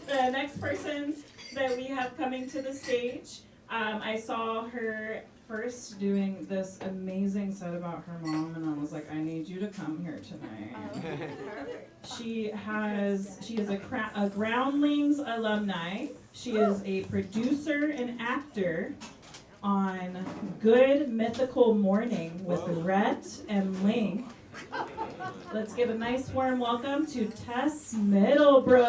The next person that we have coming to the stage, I saw her first doing this amazing set about her mom, and I was like, I need you to come here tonight. She is a Groundlings alumni. She is a producer and actor on Good Mythical Morning with Rhett and Link. Let's give a nice warm welcome to Tess Middlebrook.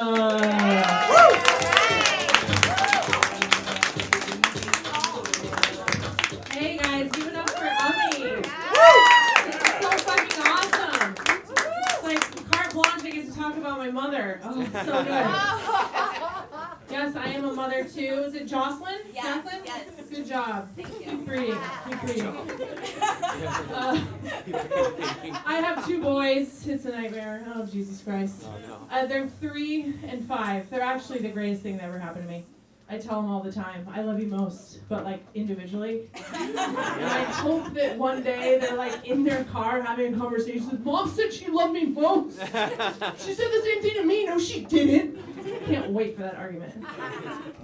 Hey guys, give it up for Ummi. This is so fucking awesome. It's like carte blanche, I get to talk about my mother. Oh, it's so good. Yes, I am a mother too. Is it Jocelyn? Yes, Jacqueline? yes. Good job. Thank you. Keep reading. Keep reading. I have 2 boys. It's a nightmare. Oh, Jesus Christ. Oh, no. They're 3 and 5. They're actually the greatest thing that ever happened to me. I tell them all the time, I love you most, but like individually. And I hope that one day they're like in their car having a conversation with, Mom said she loved me most. She said the same thing to me. No, she didn't. Can't wait for that argument.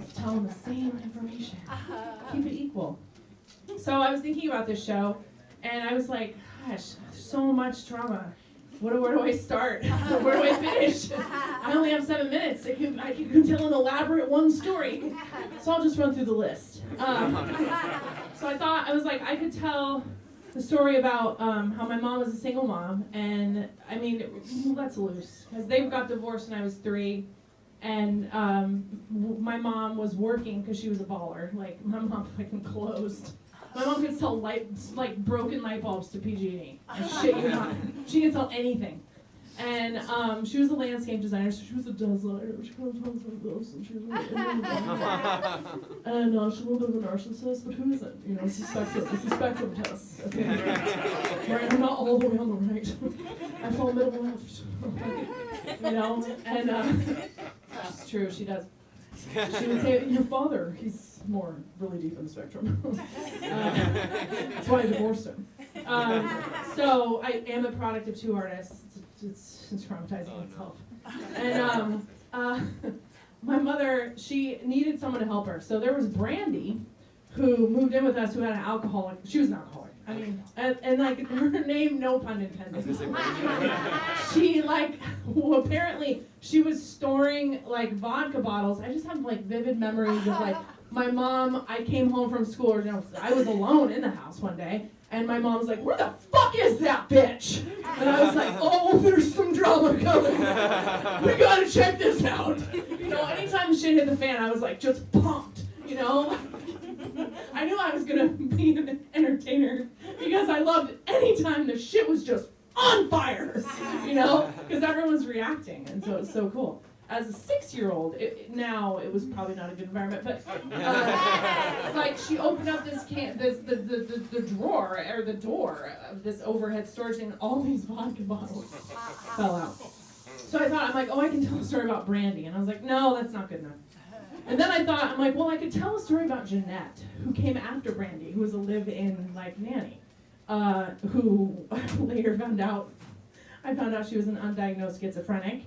Just tell them the same information. Keep it equal. So I was thinking about this show, and I was like, gosh, so much trauma. Where do I start? Where do I finish? I only have 7 minutes. I can tell an elaborate one story. So I'll just run through the list. So I was like, I could tell the story about how my mom was a single mom. And I mean, that's loose. Because they got divorced when I was 3. And my mom was working because she was a baller. Like, my mom fucking closed. My mom could sell broken light bulbs to PG&E. Shit you not. She could sell anything. And she was a landscape designer, so she was a designer. She kind of talks like this, and she was really and she's a little bit of a narcissist, but who isn't? You know, it's a spectrum. It's a spectrum test. Okay. Right, I'm not all the way on the right. I fall middle left. You know, and it's true. She does. She would say, your father, he's more really deep in the spectrum. That's why I divorced him. So I am a product of 2 artists. It's traumatizing itself. And my mother, she needed someone to help her. So there was Brandy, who moved in with us, who had an alcoholic. She was an alcoholic. I mean, and like her name, no pun intended. She apparently she was storing like vodka bottles. I just have like vivid memories of like my mom. I came home from school, or no, I was alone in the house one day, and my mom was like, "Where the fuck is that bitch?" And I was like, "Oh, there's some drama coming. We gotta check this out." You know, anytime shit hit the fan, I was like just pumped. You know. I knew I was gonna be an entertainer because I loved any time the shit was just on fire, you know, because everyone's reacting, and so it's so cool. As a 6-year-old, now it was probably not a good environment, but like she opened up the drawer or the door of this overhead storage thing, and all these vodka bottles fell out. So I thought, I'm like, oh, I can tell a story about Brandy, and I was like, no, that's not good enough. And then I thought, I'm like, well, I could tell a story about Jeanette, who came after Brandy, who was a live-in, like, nanny, who later I found out she was an undiagnosed schizophrenic,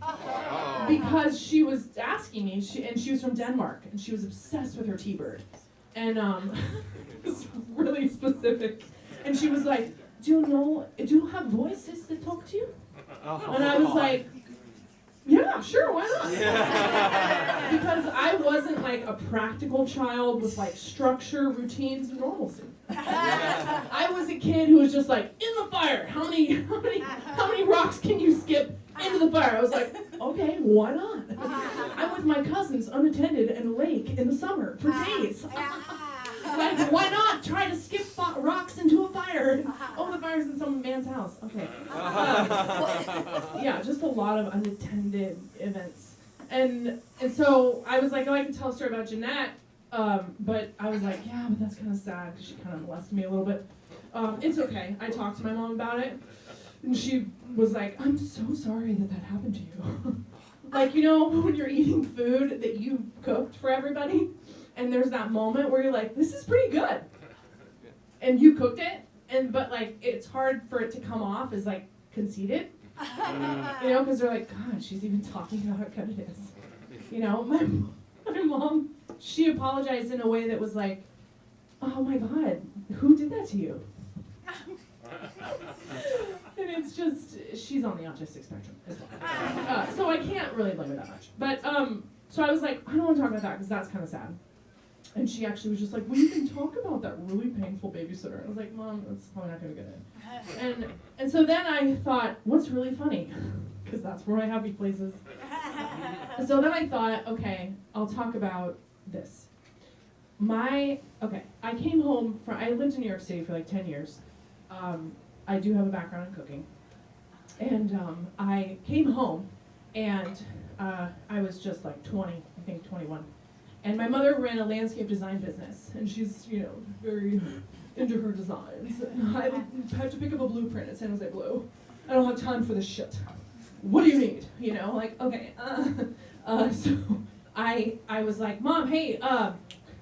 because she was asking me, and she was from Denmark, and she was obsessed with her T-bird, and it was really specific, and she was like, do you have voices that talk to you? And I was like, yeah, sure, why not? Yeah. Because I wasn't like a practical child with like structure, routines, and normalcy. I was a kid who was just like, in the fire, how many rocks can you skip into the fire? I was like, okay, why not? I'm with my cousins unattended in a lake in the summer for days. Like, why not try to skip rocks into a fire? Oh, the fire's in some man's house. Okay. Yeah, just a lot of unattended events. And so I was like, oh, I can tell a story about Jeanette. But I was like, yeah, but that's kind of sad because she kind of molested me a little bit. It's okay. I talked to my mom about it. And she was like, I'm so sorry that happened to you. Like, you know, when you're eating food that you cooked for everybody, and there's that moment where you're like, this is pretty good. And you cooked it, but like, it's hard for it to come off as like conceited. You know, because they're like, God, she's even talking about how good it is. You know, my mom, she apologized in a way that was like, oh my God, who did that to you? And it's just, she's on the autistic spectrum as well. So I can't really blame her that much. But, so I was like, I don't want to talk about that because that's kind of sad. And she actually was just like, well, you can talk about that really painful babysitter. I was like, Mom, that's probably not going to be good. And so then I thought, what's really funny? Because that's where my happy place is. So then I thought, okay, I'll talk about this. I came home from, I lived in New York City for like 10 years. I do have a background in cooking. And I came home and I was just like 20, I think 21. And my mother ran a landscape design business, and she's, you know, very into her designs. And I had to pick up a blueprint at San Jose Blue. I don't have time for this shit. What do you need? You know, like, okay. So I was like, Mom, hey,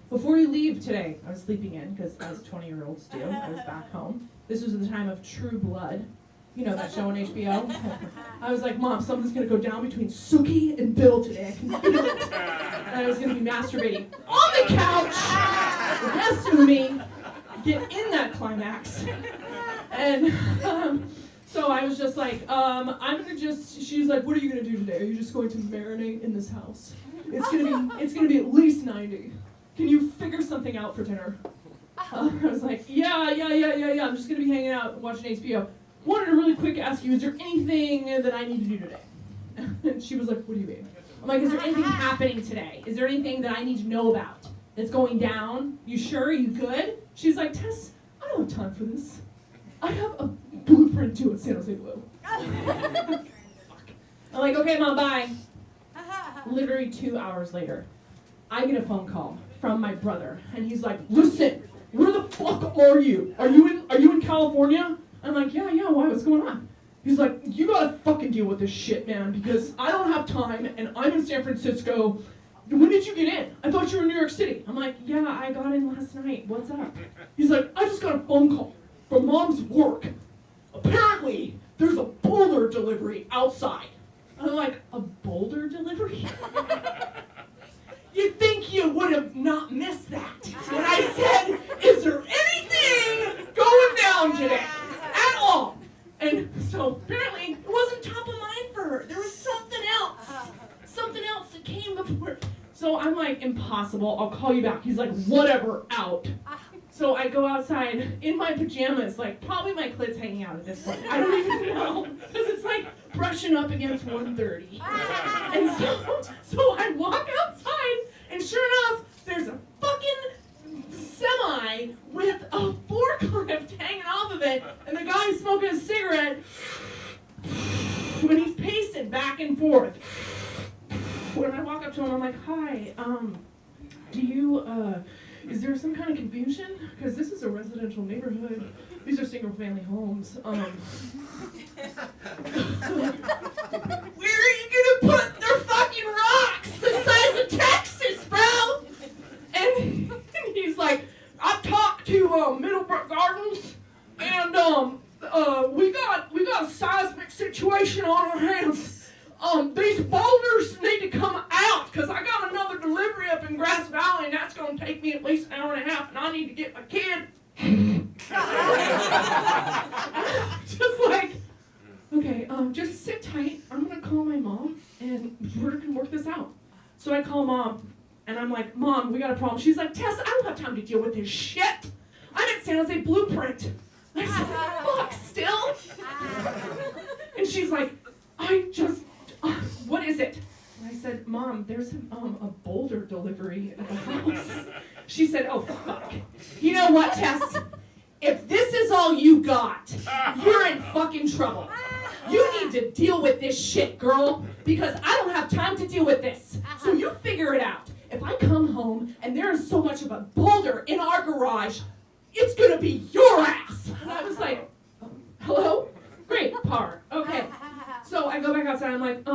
before you leave today, I was sleeping in, because as 20-year-olds do, I was back home. This was at the time of True Blood. You know that show on HBO? I was like, Mom, something's going to go down between Suki and Bill today. I can feel it. And I was going to be masturbating on the couch next to me, get in that climax. And so I was just like, I'm going to just, she was like, what are you going to do today? Are you just going to marinate in this house? It's going to be at least 90. Can you figure something out for dinner? I was like, yeah. I'm just going to be hanging out and watching HBO. Wanted to really quick ask you, is there anything that I need to do today? And she was like, what do you mean? I'm like, is there anything happening today? Is there anything that I need to know about that's going down? You sure? You good? She's like, Tess, I don't have time for this. I have a blueprint due at San Jose Blue. I'm like, okay, Mom, bye. Literally 2 hours later, I get a phone call from my brother, and he's like, listen, where the fuck are you? Are you in California? I'm like, yeah, why, what's going on? He's like, you gotta fucking deal with this shit, man, because I don't have time, and I'm in San Francisco. When did you get in? I thought you were in New York City. I'm like, yeah, I got in last night. What's up? He's like, I just got a phone call from Mom's work. Apparently, there's a boulder delivery outside. And I'm like, a boulder delivery? You'd think you would have not missed that. And I said, is there anything going down today? At all. And so apparently it wasn't top of mind for her. There was something else that came before. So I'm like, impossible, I'll call you back. He's like, whatever, out. So I go outside in my pajamas, like probably my clit's hanging out at this point. I don't even know, because it's like brushing up against 1:30. And so I walk outside, and sure enough, there's a fucking semi with a forklift hanging off of it, and the guy's smoking a cigarette when he's pacing back and forth. When I walk up to him, I'm like, hi, is there some kind of confusion? Because this is a residential neighborhood. These are single-family homes. Where are you gonna put their fucking rocks the size of Texas, bro? And he's like, I've talked to Middlebrook Gardens, and we got a seismic situation on our hands. These boulders need to come out, because I got another delivery up in Grass Valley, and that's going to take me at least an hour and a half, and I need to get my kid. Just like, okay, just sit tight. I'm going to call my mom, and we're going to work this out. So I call Mom, and I'm like, Mom, we got a problem. She's like, Tess, I don't have time to deal with this shit. I'm at San Jose Blueprint. I said, fuck, still? And she's like, what is it? And I said, Mom, there's a boulder delivery at the house. She said, oh, fuck. You know what, Tess? If this is all you got, you're in fucking trouble. You need to deal with this shit, girl, because I don't have time to deal with this. So you figure it out. If I come home and there is so much of a boulder in our garage, it's gonna be your ass. And I was like, hello? Great, par. Okay. So I go back outside, I'm like,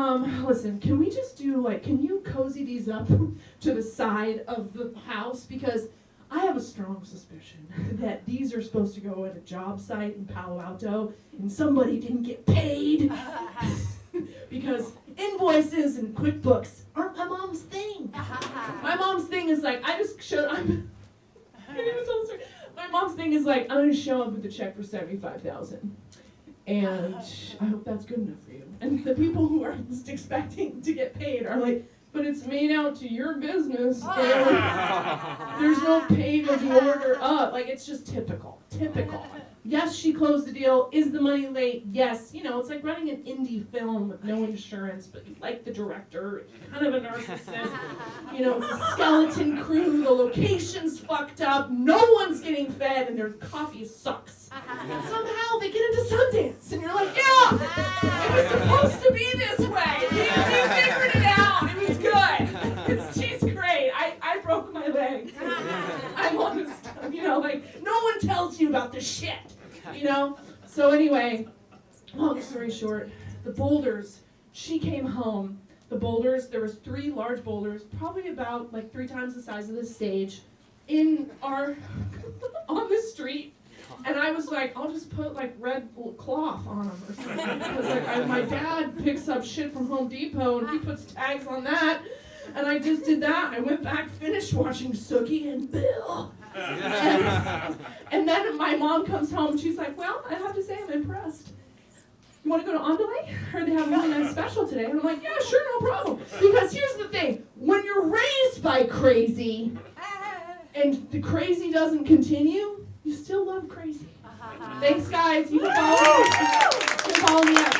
listen, can we just do, can you cozy these up to the side of the house? Because I have a strong suspicion that these are supposed to go at a job site in Palo Alto, and somebody didn't get paid. Because invoices and QuickBooks aren't my mom's thing. My mom's thing is like, my mom's thing is like, I'm gonna show up with a check for $75,000. And I hope that's good enough for you. And the people who are just expecting to get paid are like, but it's made out to your business, and there's no pay to the order up. Like, it's just typical. Yes, she closed the deal. Is the money late? Yes. You know, it's like running an indie film with no insurance, but you like the director, kind of a narcissist. You know, it's a skeleton crew, the location's fucked up, no one's getting fed, and their coffee sucks. And somehow they get into Sundance, and you're like, yeah, it was supposed to be this way. We figured it out. It was good. She's great. I broke my leg. I'm on this stuff, you know, like, no one tells you about the shit, you know? So anyway, long story short, the boulders, she came home. The boulders, there was 3 large boulders, probably about like 3 times the size of this stage, on the street. And I was like, I'll just put like red cloth on them or something. Because like my dad picks up shit from Home Depot and he puts tags on that. And I just did that. I went back, finished watching Sookie and Bill. And then my mom comes home and she's like, well, I have to say I'm impressed. You want to go to Andale? Heard they have a really nice special today. And I'm like, yeah, sure, no problem. Because here's the thing. When you're raised by crazy and the crazy doesn't continue, you still love crazy. Thanks, guys. You can follow me at